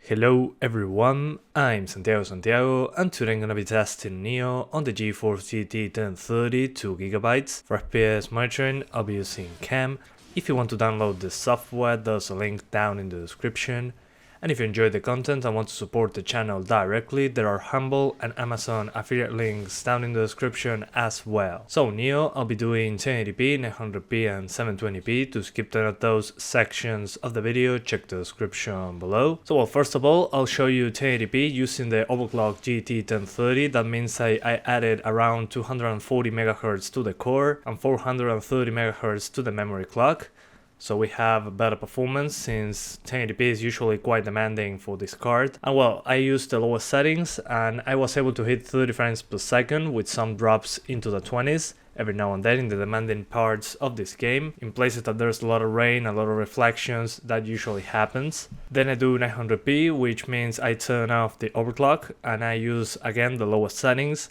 Hello everyone, I'm Santiago, and today I'm gonna be testing Nioh on the GeForce GT 1030 2GB. For FPS monitoring, I'll be using CAM. If you want to download the software, there's a link down in the description. And if you enjoy the content and want to support the channel directly, there are Humble and Amazon affiliate links down in the description as well. So Nioh, I'll be doing 1080p, 900p and 720p. To skip none of those sections of the video, check the description below. So well, first of all, I'll show you 1080p using the overclock GT 1030. That means I added around 240 MHz to the core and 430 MHz to the memory clock. So we have better performance since 1080p is usually quite demanding for this card. And well, I used the lowest settings and I was able to hit 30 frames per second with some drops into the 20s every now and then in the demanding parts of this game. In places that there's a lot of rain, a lot of reflections, that usually happens. Then I do 900p, which means I turn off the overclock and I use again the lowest settings.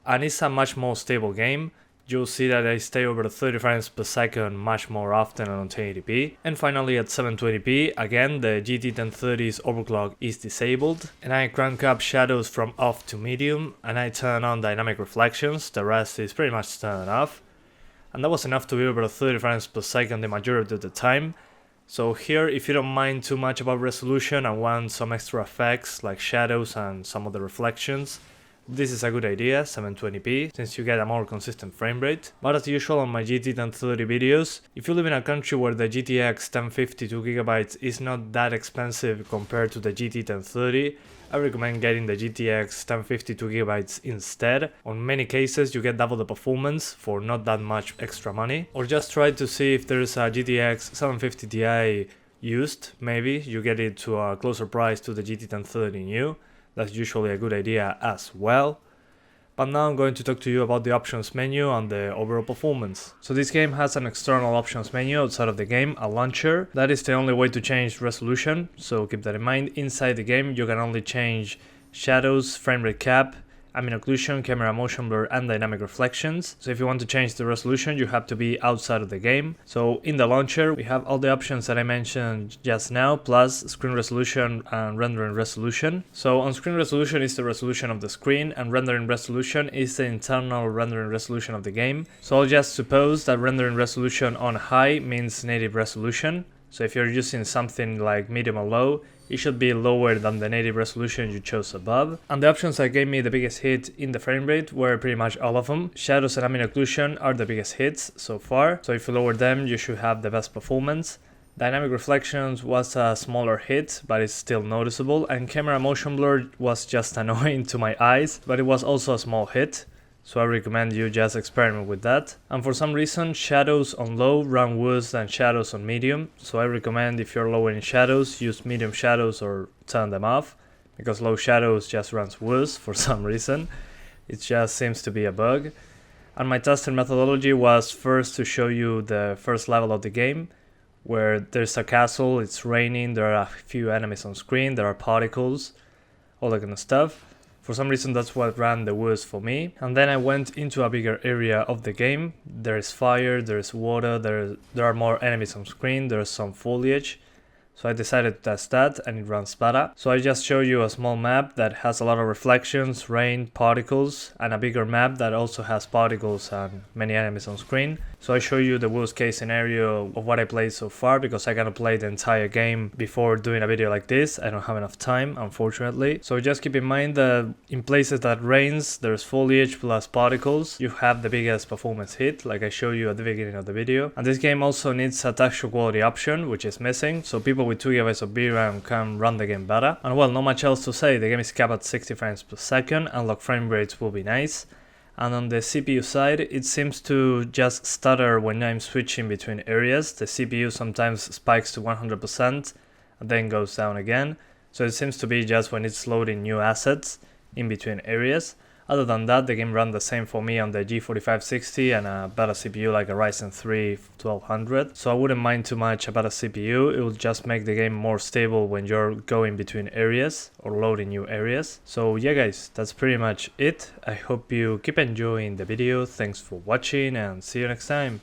And it's a much more stable game. You'll see that I stay over 30 frames per second much more often on 1080p. And finally at 720p, again the GT 1030's overclock is disabled. And I crank up shadows from off to medium and I turn on dynamic reflections, the rest is pretty much turned off. And that was enough to be over 30 frames per second the majority of the time. So here, if you don't mind too much about resolution and want some extra effects like shadows and some of the reflections, this is a good idea, 720p, since you get a more consistent frame rate. But as usual on my GT 1030 videos, if you live in a country where the GTX 1050 2GB is not that expensive compared to the GT 1030, I recommend getting the GTX 1050 2GB instead. On many cases you get double the performance for not that much extra money. Or just try to see if there is a GTX 750 Ti used, maybe you get it to a closer price to the GT 1030 new. That's usually a good idea as well. But now I'm going to talk to you about the options menu and the overall performance. So this game has an external options menu outside of the game, a launcher. That is the only way to change resolution, so keep that in mind. Inside the game you can only change shadows, frame rate cap, ambient occlusion, camera motion blur and dynamic reflections. So if you want to change the resolution you have to be outside of the game. So in the launcher we have all the options that I mentioned just now, plus screen resolution and rendering resolution. So on screen resolution is the resolution of the screen and rendering resolution is the internal rendering resolution of the game. So I'll just suppose that rendering resolution on high means native resolution. So if you're using something like medium or low, it should be lower than the native resolution you chose above. And the options that gave me the biggest hit in the frame rate were pretty much all of them. Shadows and ambient occlusion are the biggest hits so far, so if you lower them you should have the best performance. Dynamic reflections was a smaller hit, but it's still noticeable, and camera motion blur was just annoying to my eyes, but it was also a small hit. So I recommend you just experiment with that. And for some reason shadows on low run worse than shadows on medium, so I recommend if you're lowering shadows, use medium shadows or turn them off, because low shadows just runs worse for some reason. It just seems to be a bug. And my testing methodology was first to show you the first level of the game, where there's a castle, it's raining, there are a few enemies on screen, there are particles, all that kind of stuff. For some reason that's what ran the worst for me. And then I went into a bigger area of the game. There is fire, there is water, there are more enemies on screen, there is some foliage. So I decided to test that and it runs better. So I just show you a small map that has a lot of reflections, rain, particles, and a bigger map that also has particles and many enemies on screen. So I show you the worst case scenario of what I played so far, because I cannot play the entire game before doing a video like this. I don't have enough time, unfortunately. So just keep in mind that in places that rains, there's foliage plus particles, you have the biggest performance hit, like I show you at the beginning of the video. And this game also needs a texture quality option, which is missing, so people with 2GB of VRAM can run the game better. And well, not much else to say, the game is capped at 60 frames per second, unlocked frame rates will be nice. And on the CPU side, it seems to just stutter when I'm switching between areas. The CPU sometimes spikes to 100% and then goes down again. So it seems to be just when it's loading new assets in between areas. Other than that, the game ran the same for me on the G4560 and a better CPU like a Ryzen 3 1200. So I wouldn't mind too much about a CPU, it will just make the game more stable when you're going between areas or loading new areas. So yeah guys, that's pretty much it. I hope you keep enjoying the video, thanks for watching and see you next time.